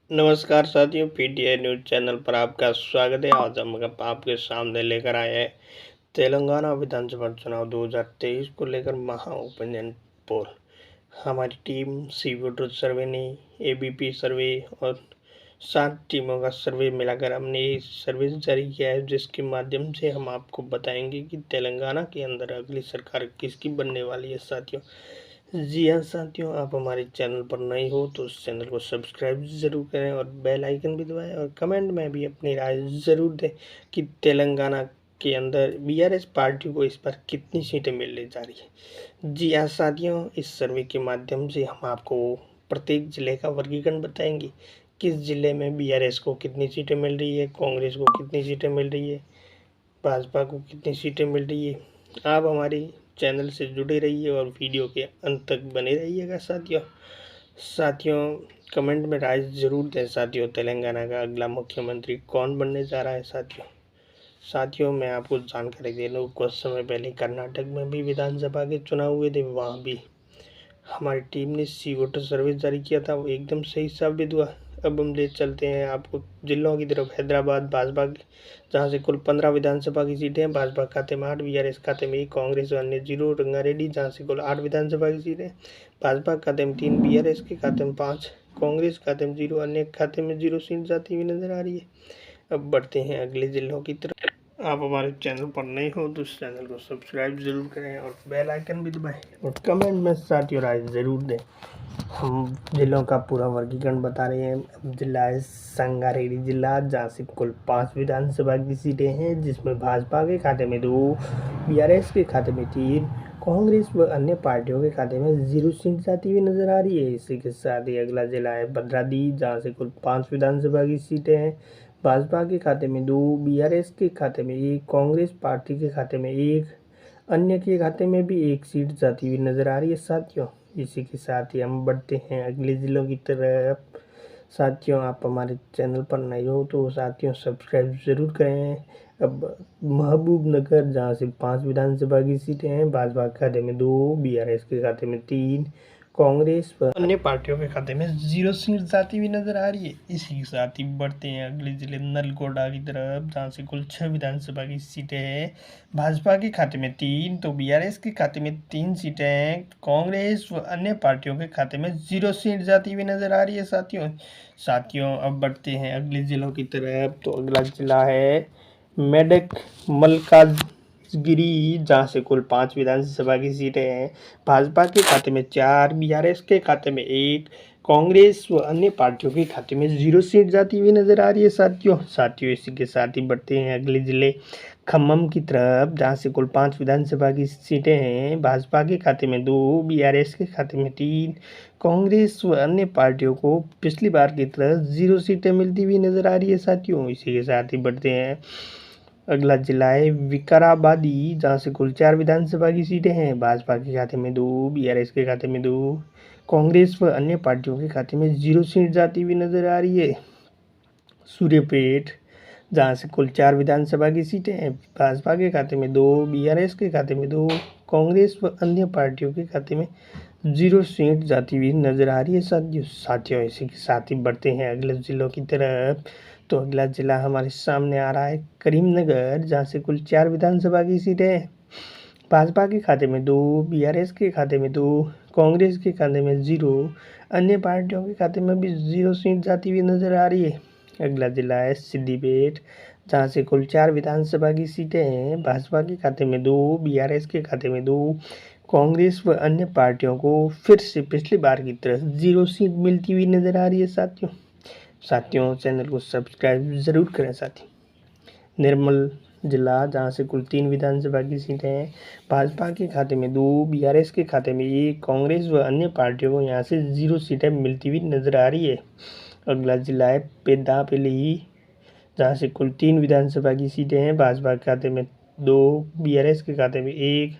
नमस्कार साथियों, PTI news channel पर आपका स्वागत है। आज हम आपके सामने लेकर आए हैं तेलंगाना विधानसभा चुनाव 2023 को लेकर महा ओपिनियन पोल। हमारी टीम सी वोटर सर्वे ने एबीपी सर्वे और 7 टीमों का सर्वे मिलाकर हमने सर्वे जारी किया है, जिसके माध्यम से हम आपको बताएंगे कि तेलंगाना के अंदर अगली सरकार किसकी बनने वाली है। साथियों, जी हाँ साथियों, आप हमारे चैनल पर नए हो तो उस चैनल को सब्सक्राइब ज़रूर करें और बेल आइकन भी दबाएं और कमेंट में भी अपनी राय ज़रूर दें कि तेलंगाना के अंदर बीआरएस पार्टी को इस बार कितनी सीटें मिलने जा रही है। जी हाँ साथियों, इस सर्वे के माध्यम से हम आपको प्रत्येक जिले का वर्गीकरण बताएंगे। किस जिले में बीआरएस को कितनी सीटें मिल रही है, कांग्रेस को कितनी सीटें मिल रही है, भाजपा को कितनी सीटें मिल रही है। आप हमारे चैनल से जुड़े रहिए और वीडियो के अंत तक बने रहिएगा। साथियों कमेंट में राय ज़रूर दें। साथियों, तेलंगाना का अगला मुख्यमंत्री कौन बनने जा रहा है। साथियों मैं आपको जानकारी दे दूँ, कुछ समय पहले कर्नाटक में भी विधानसभा के चुनाव हुए थे। वहाँ भी हमारी टीम ने सी वोटर सर्विस जारी किया था, वो एकदम सही साबित हुआ। अब हम ले चलते हैं आपको जिलों की तरफ। हैदराबाद भाजपा जहां से कुल 15 विधानसभा की सीटें हैं, भाजपा खाते में 8, बीआरएस खाते में 1, कांग्रेस अन्य 0। रंगारेड्डी जहां से कुल 8 विधानसभा की सीटें, भाजपा खाते में 3, बीआरएस के खाते में 5, कांग्रेस खाते में 0, अन्य खाते में 0 सीट जाती हुई नजर आ रही है। अब बढ़ते हैं अगले जिलों की तरफ। आप हमारे चैनल पर नए हो तो इस चैनल को सब्सक्राइब जरूर करें और बेल आइकन भी दबाएं और कमेंट में साथियों राय ज़रूर दें। हम जिलों का पूरा वर्गीकरण बता रहे हैं। अब जिला है संगारेड्डी जिला, जहाँ से कुल 5 विधानसभा की सीटें हैं, जिसमें भाजपा के खाते में 2, बीआरएस के खाते में 3, कांग्रेस व अन्य पार्टियों के खाते में 0 सीट जाती हुई नजर आ रही है। इसी के साथ ही अगला जिला है भद्राद्री, जहाँ से कुल 5 विधानसभा की सीटें हैं, भाजपा के खाते में 2, बीआरएस के खाते में 1, कांग्रेस पार्टी के खाते में 1, अन्य के खाते में भी 1 सीट जाती हुई नजर आ रही है। साथियों इसी के साथ ही हम बढ़ते हैं अगले जिलों की तरफ। साथियों आप हमारे चैनल पर नए हो तो साथियों सब्सक्राइब ज़रूर करें। अब महबूबनगर, जहाँ से 5 विधानसभा की सीटें हैं, भाजपा के खाते में 2, बीआरएस के खाते में 3, कांग्रेस व अन्य पार्टियों के खाते में 0 सीट जाती हुई नजर आ रही है। इसी के साथ ही बढ़ते हैं अगले जिले नलगोंडा की तरफ, जहाँ से कुल 6 विधानसभा की सीटें हैं, भाजपा के खाते में 3 तो बीआरएस के खाते में 3 सीटें हैं, कांग्रेस व अन्य पार्टियों के खाते में 0 सीट जाती हुई नजर आ रही है। साथियों अब बढ़ते हैं अगले जिलों की तरफ। तो अगला जिला है मेडक मल्काजगिरी, जहाँ से कुल 5 विधानसभा की सीटें हैं, भाजपा के खाते में 4, बीआरएस के खाते में 1, कांग्रेस व अन्य पार्टियों के खाते में 0 सीट जाती हुई नजर आ रही है। साथियों इसी के साथ ही बढ़ते हैं अगले जिले खम्मम की तरफ, जहाँ से कुल 5 विधानसभा की सीटें हैं, भाजपा के खाते में 2, बीआरएस के खाते में 3, कांग्रेस व अन्य पार्टियों को पिछली बार की तरह 0 सीटें मिलती हुई नजर आ रही है। साथियों इसी के साथ ही बढ़ते हैं अगला जिला है विकाराबादी, जहाँ से कुल 4 विधानसभा की सीटें हैं, भाजपा के खाते में 2, बीआरएस के खाते में 2, कांग्रेस व अन्य पार्टियों के खाते में 0 सीट जाती हुई नजर आ रही है। सूर्यपेट, जहाँ से कुल 4 विधानसभा की सीटें हैं, भाजपा के खाते में 2, बीआरएस के खाते में 2, कांग्रेस व अन्य पार्टियों के खाते में 0 सीट जाती हुई नजर आ रही है। साथियों इसी के साथ ही बढ़ते हैं अगले जिलों की तरफ। तो अगला जिला हमारे सामने आ रहा है करीमनगर, जहाँ से कुल 4 विधानसभा की सीटें हैं, भाजपा के खाते में 2, बीआरएस के खाते में 2, कांग्रेस के खाते में 0, अन्य पार्टियों के खाते में भी 0 सीट जाती हुई नजर आ रही है। अगला जिला है सिद्दीपेट, जहाँ से कुल 4 विधानसभा की सीटें हैं, भाजपा के खाते में 2, बीआरएस के खाते में 2, कांग्रेस व अन्य पार्टियों को फिर से पिछली बार की तरह 0 सीट मिलती हुई नजर आ रही है। साथियों चैनल को सब्सक्राइब ज़रूर करें। निर्मल जिला, जहाँ से कुल 3 विधानसभा की सीटें हैं, भाजपा के खाते में 2, बीआरएस के खाते में 1, कांग्रेस व अन्य पार्टियों को यहाँ से 0 सीटें मिलती हुई नजर आ रही है। अगला जिला है पेद्दापल्ली, जहाँ से कुल 3 विधानसभा की सीटें हैं, भाजपा के खाते में 2, बीआरएस के खाते में 1,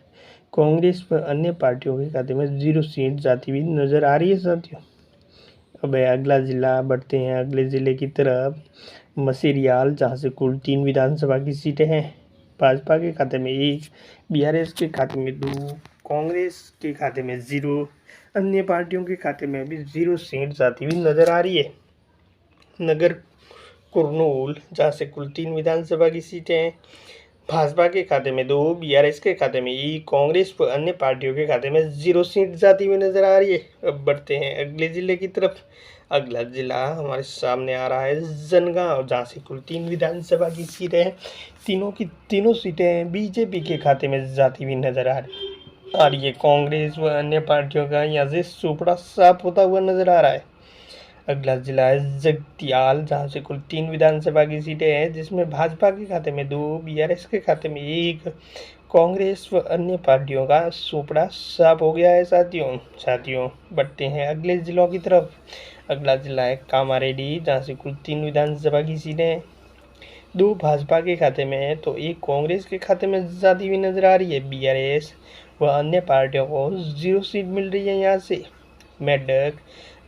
कांग्रेस व अन्य पार्टियों के खाते में 0 सीट जाती हुई नजर आ रही है। साथियों अब अगला जिला बढ़ते हैं अगले ज़िले की तरफ, मसीरियाल, जहाँ से कुल 3 विधानसभा की सीटें हैं, भाजपा के खाते में 1, बीआरएस के खाते में 2, कांग्रेस के खाते में 0, अन्य पार्टियों के खाते में भी 0 सीट जाती हुई नजर आ रही है। नगर कुरनूल, जहाँ से कुल 3 विधानसभा की सीटें हैं। भाजपा के खाते में 2, बीआरएस के खाते में 1, कांग्रेस व अन्य पार्टियों के खाते में 0 सीट जाती हुई नजर आ रही है। अब बढ़ते हैं अगले जिले की तरफ। अगला जिला हमारे सामने आ रहा है जनगांव, जहाँ से कुल 3 विधानसभा की सीटें हैं। तीनों सीटें बीजेपी के खाते में जाती हुई नजर आ रही है। कांग्रेस व अन्य पार्टियों का यहाँ से सुपड़ा साफ होता हुआ नजर आ रहा है। अगला जिला है जगतियाल, जहाँ से कुल 3 विधानसभा की सीटें हैं, जिसमें भाजपा के खाते में 2, बीआरएस के खाते में 1, कांग्रेस व अन्य पार्टियों का सुपड़ा साफ हो गया है। साथियों बढ़ते हैं अगले जिलों की तरफ। अगला जिला है कामारेड्डी, जहाँ से कुल 3 विधानसभा की सीटें हैं। 2 भाजपा के खाते में है तो 1 कांग्रेस के खाते में जाती हुई नजर आ रही है। बीआरएस व अन्य पार्टियों को 0 सीट मिल रही है यहाँ से। मेडक,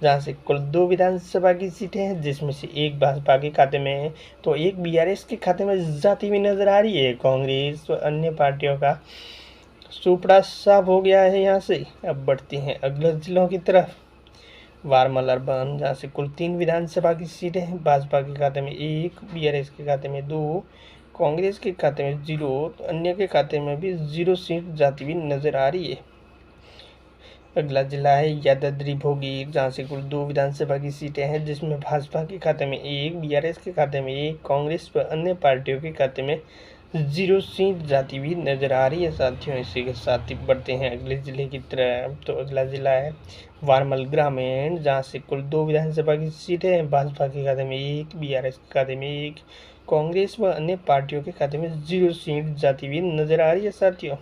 जहाँ से कुल 2 विधानसभा की सीटें हैं, जिसमें से 1 भाजपा के खाते में है तो 1 बीआरएस के खाते में जाती हुई नजर आ रही है। कांग्रेस व अन्य पार्टियों का सुपड़ा साफ हो गया है यहाँ से। अब बढ़ते हैं अगले जिलों की तरफ। वारमल अर्बन, जहाँ से कुल 3 विधानसभा की सीटें हैं। भाजपा के खाते में 1, बीआरएस के खाते में 2, कांग्रेस के खाते में 0 तो अन्य के खाते में भी 0 सीट जाती हुई नजर आ रही है। अगला जिला है यादाद्री भोगी, जहाँ से कुल 2 विधानसभा की सीटें हैं, जिसमें भाजपा के खाते में 1, बीआरएस के खाते में 1, कांग्रेस व अन्य पार्टियों के खाते में 0 सीट जाती हुई नजर आ रही है। साथियों इसी के साथ ही बढ़ते हैं अगले जिले की तरफ। तो अगला जिला है वारमल ग्रामीण, जहाँ से कुल 2 विधानसभा की सीटें हैं। भाजपा के खाते में 1, बीआरएस के खाते में 1, कांग्रेस व अन्य पार्टियों के खाते में 0 सीट जाती हुई नजर आ रही है। साथियों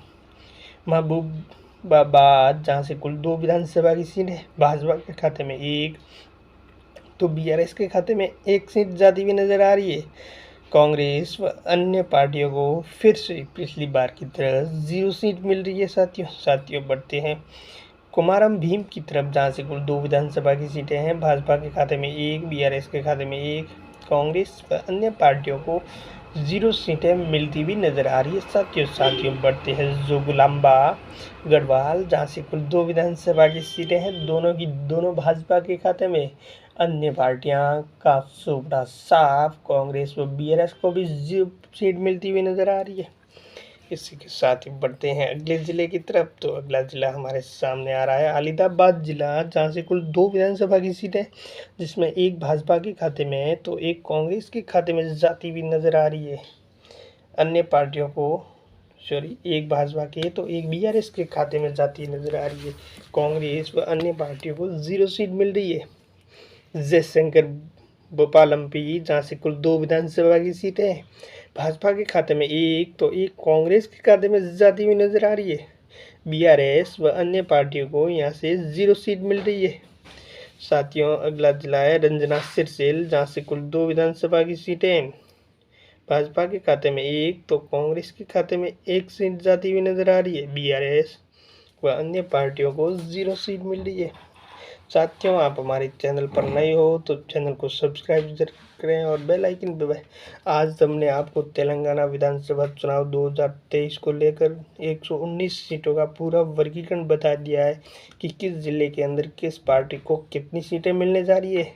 महबूबाबाद, जहाँ से कुल 2 विधानसभा की सीटें हैं। भाजपा के खाते में 1 तो बीआरएस के खाते में 1 सीट जाती हुई नजर आ रही है। कांग्रेस व अन्य पार्टियों को फिर से पिछली बार की तरह 0 सीट मिल रही है। साथियों बढ़ते हैं कुमारम भीम की तरफ, जहाँ से कुल 2 विधानसभा की सीटें हैं। भाजपा के खाते में 1, बीआरएस के खाते में 1, कांग्रेस व अन्य पार्टियों को 0 सीटें मिलती हुई नजर आ रही है। साथियों बढ़ते हैं जोगुलाम्बा गढ़वाल, जहाँ से कुल 2 विधानसभा की सीटें हैं। दोनों भाजपा के खाते में। अन्य पार्टियां का सुपड़ा साफ, कांग्रेस व बीआरएस को भी 0 सीट मिलती हुई नजर आ रही है। इसी के साथ ही बढ़ते हैं अगले जिले की तरफ। तो अगला जिला हमारे सामने आ रहा है अलीदाबाद जिला, जहाँ से कुल 2 विधानसभा की सीटें, जिसमें 1 भाजपा के खाते में है तो 1 कांग्रेस के खाते में जाती हुई नजर आ रही है। अन्य पार्टियों को 1 भाजपा के तो 1 बीआरएस के खाते में जाती नजर आ रही है। कांग्रेस व अन्य पार्टियों को 0 सीट मिल रही है। जयशंकर भोपाल एमपी, जहाँ से कुल 2 विधानसभा की सीटें हैं। भाजपा के खाते में 1 तो 1 कांग्रेस के खाते में जाती हुई नजर आ रही है। बीआरएस व अन्य पार्टियों को यहाँ से 0 सीट मिल रही है। साथियों अगला जिला है रंजना सिरसिल, जहाँ से कुल 2 विधानसभा की सीटें हैं। भाजपा के खाते में 1 तो कांग्रेस के खाते में 1 सीट जाती हुई नजर आ रही है। बीआरएस व अन्य पार्टियों को 0 सीट मिल रही है। साथियों आप हमारे चैनल पर नए हो तो चैनल को सब्सक्राइब जरूर करें और बेल आइकन दबाएं। आज हमने आपको तेलंगाना विधानसभा चुनाव 2023 को लेकर 119 सीटों का पूरा वर्गीकरण बता दिया है कि किस जिले के अंदर किस पार्टी को कितनी सीटें मिलने जा रही है।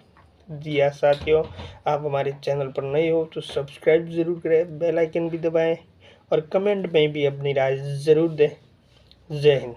जी हाँ साथियों, आप हमारे चैनल पर नए हो तो सब्सक्राइब ज़रूर करें, बेल आइकन भी दबाएँ और कमेंट में भी अपनी राय ज़रूर दें। जय हिंद।